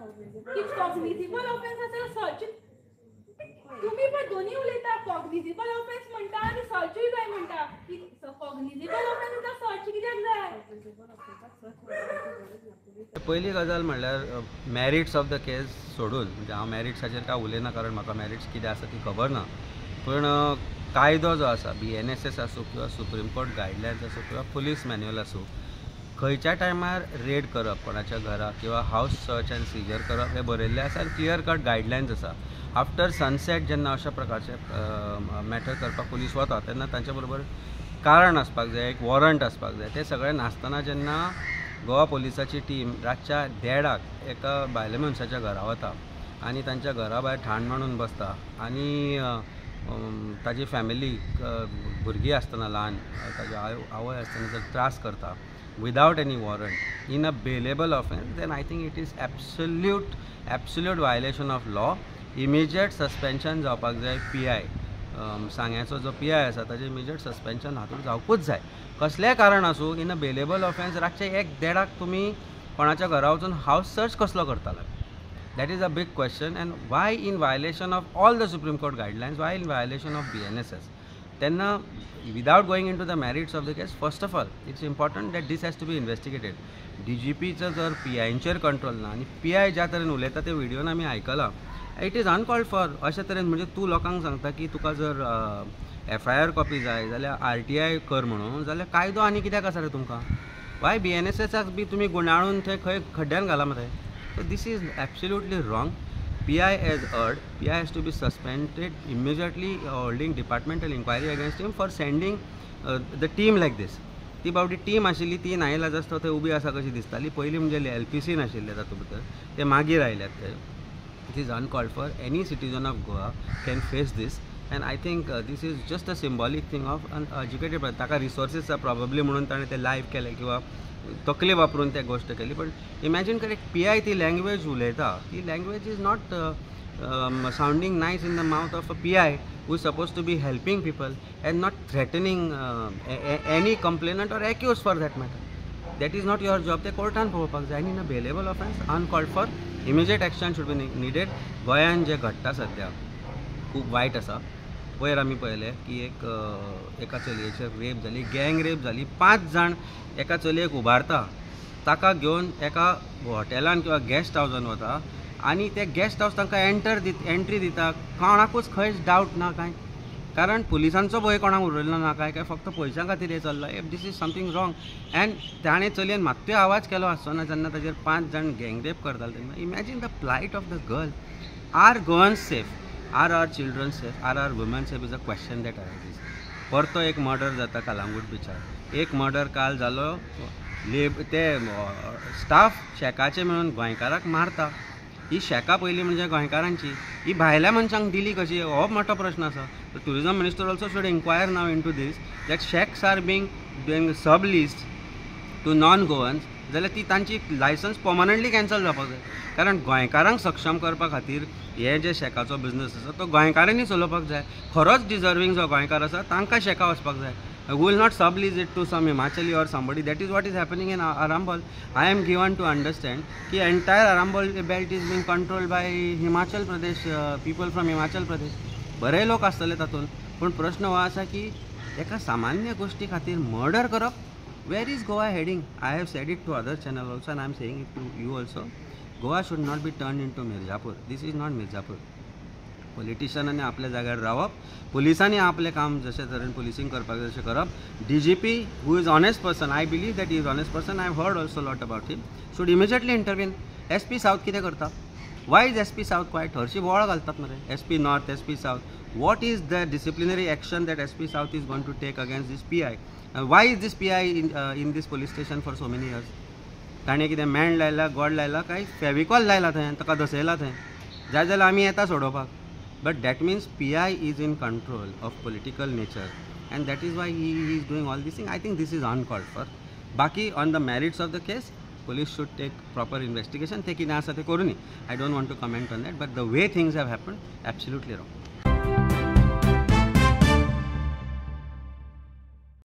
की cognizable offence आसा search तुम्ही पण दोन्ही उलयता कॉग्निजिबल ऑफेन्स म्हणटा आनी सर्चूय जाय म्हणटा की कॉग्निजिबल ऑफेन्स आसा सर्च कित्याक जाय पहिली गजाल म्हणल्यार मॅरिट्स ऑफ द केस सोडून म्हणजे हांव मॅरिट्साचेर काय उलयना कारण म्हाका मॅरिट्स कितें आसा ती खबर ना पण कायदो जो आसा BNSS आसूं किंवा सुप्रीम कोर्ट गायडलायन्स आसूं किंवा पुलीस मॅन्युअल आसूं खंयच्या टायमार रेड करप कोणाच्या घरा किंवा हावस सर्च एंड सिजर करप हे बरयल्लें आसा आनी क्लियर कट गायडलायन्स आसा आफ्टर सनसेट जेन्ना अशा प्रकारचे मॅटर करपाक पुलीस वता तेन्ना तांच्या बरोबर कारण आसपाक जाय एक वॉरंट आसपाक जाय तें सगळें नासतना जेन्ना गोवा पुलिसाची टीम रातच्या 1:30 एका भायल्या मनशाच्या घरा वता आनी तांच्या घरा भायर ठाण मांडून बसता आनी ताजी फॅमिली भुरगीं आसतना ल्हान ताजी आवय आसतना जर त्रास करता without any warrant in a bailable offence then I think it is absolute violation of law immediate suspension जावपाक जाय PI सांग्याचो जो PI आसा ताजें इमिजिएट सस्पेन्शन हातूंत जावपूच जाय कसलेंय कारण आसूं इन अ बेलेबल ऑफेन्स रातचे 1:30 तुमी कोणाच्या घरा वचून हावस सर्च कसलो करताले that is a big question and why in violation of all the Supreme Court guidelines, why in violation of BNSS. Then without going into the merits of the case, first of all it's important that this has to be investigated. DGP चा जर PI control ना आणि PI ज्या तरेन उलयता ते व्हिडिओन आमी आयकला इट इज अनकॉल्ड फॉर अशा तरेन म्हणजे तूं लोकांक सांगता की तुका जर FIR कॉपी जाय जाल्यार RTI कर म्हणून जाल्यार कायदो आनी कित्याक आसा रे तुमकां वाय BNSSाक बी तुमी गुंडाळून थंय खंय खड्ड्यान घाला मरे. So this is absolutely wrong. PI as urged, PI has to be suspended immediately, holding departmental inquiry against him for sending the team like this. ती बावडी टीम आशिल्ली ती नाइलाज आसता थंय उबी आसा कशी दिसताली पयलीं म्हणजे LPC नाशिल्ले तातूंत भितर ते मागीर आयल्यात थंय. It is uncalled for. Any citizen of Goa can face this and I think this is just a symbolic thing of an educated person. ताका रिसोर्सीस probably म्हणून ताणें ते लायव्ह केलें किंवा तकली वापरून त्या गोष्ट केली पण इमॅजिन कर एक PI ती लँग्वेज उलयता ती language is not sounding nice in the mouth of a PI who is supposed to be helping people and not threatening any complainant or accused for that matter. That is not your job. ते कोर्टान पळोवपाक जाय. In a bailable offence uncalled for immediate action should be needed. गोंयान जे घडटा सद्या खूब वायट आसा. वयर आमी पळयलें की एका चलयेचेर रेप जाली गँग रेप जाली 5 जाण एका चलयेक उबारता ताका घेवन एका हॉटेलान किंवा गेस्ट हावजान वता आनी ते गेस्ट हावस तांकां एंट्री दिता कोणाकूच खंयच डावट ना कांय कारण पुलिसांचो भंय कोणाक उरलेलो ना काय फक्त पयशां खातीर हें चल्लां. If this is something wrong and ताणें चलयेन मात्तूय आवाज केलो आसचो ना जेन्ना ताचेर 5 जाण गँग रेप करताले तेन्ना imagine the plight of the girl. Are Goans safe? Are our children safe? Are our women safe? Is a question that arises. परतो एक मर्डर जाता कलांगूट बिचार. एक मर्डर काल जालो ते स्टाफ शेकाचे मेळून गोंयकाराक मारता. ही शेकां पयलीं म्हणजे गोंयकारांची ही भायल्या मनशांक दिली कशी हो मोठो प्रश्न आसा. Tourism minister also should inquire now into this that shacks are being subleased to non Goans जाल्यार ती तांची लायसन्स पर्मनंटली कॅन्सल जावपाक जाय कारण गोंयकारांक सक्षम करपा खातीर हे जे शेकाचो बिझनस आसा तो गोंयकारांनी चलोवपाक जाय. खरोच डिजर्वींग जो गोंयकार आसा तांकां शेका वचपाक जाय. Will not sublease it to some Himachali or somebody. That is what is happening in Arambol. I am given to understand की entire Arambol belt is being controlled by Himachal Pradesh people from Himachal Pradesh. बरे लोक आसतले तातूंत पूण प्रश्न हो आसा की एका सामान्य गोष्टी खातीर मर्डर करप. Where is Goa heading? I have said it to other channel also and I am saying it to you also. Goa should not be turn in to Mirzapur. This is not Mirzapur. पॉलिटिशियनांनी आपल्या जाग्यार रावप पुलिसांनी आपलें काम जशे तरेन पुलिसींग करपाक जाय तशें करप. DGP who is honest person I believe that he is honest person I have heard also lot about him should immediately intervene. SP south कितें करता? Why is SP south quiet? हरशीं बोवाळ घालतात मरे. SP north SP south. What is the disciplinary action that SP south is going to take against these PI? Why is these PI in these police station for so many years? ताणें कितें मॅण लायला गोड लायला काय फेविकॉल लायला थंय ताका दसयला थंय जाय जाल्यार आमी येता सोडोवपाक. But that means PI is in control of political nature and that is why he is doing all this thing. I think this is uncalled for. बाकी on the merits of the case police should take proper investigation. ते कितें आसा तें करूनी. I don't want to comment on that, but the way things have happened, absolutely wrong.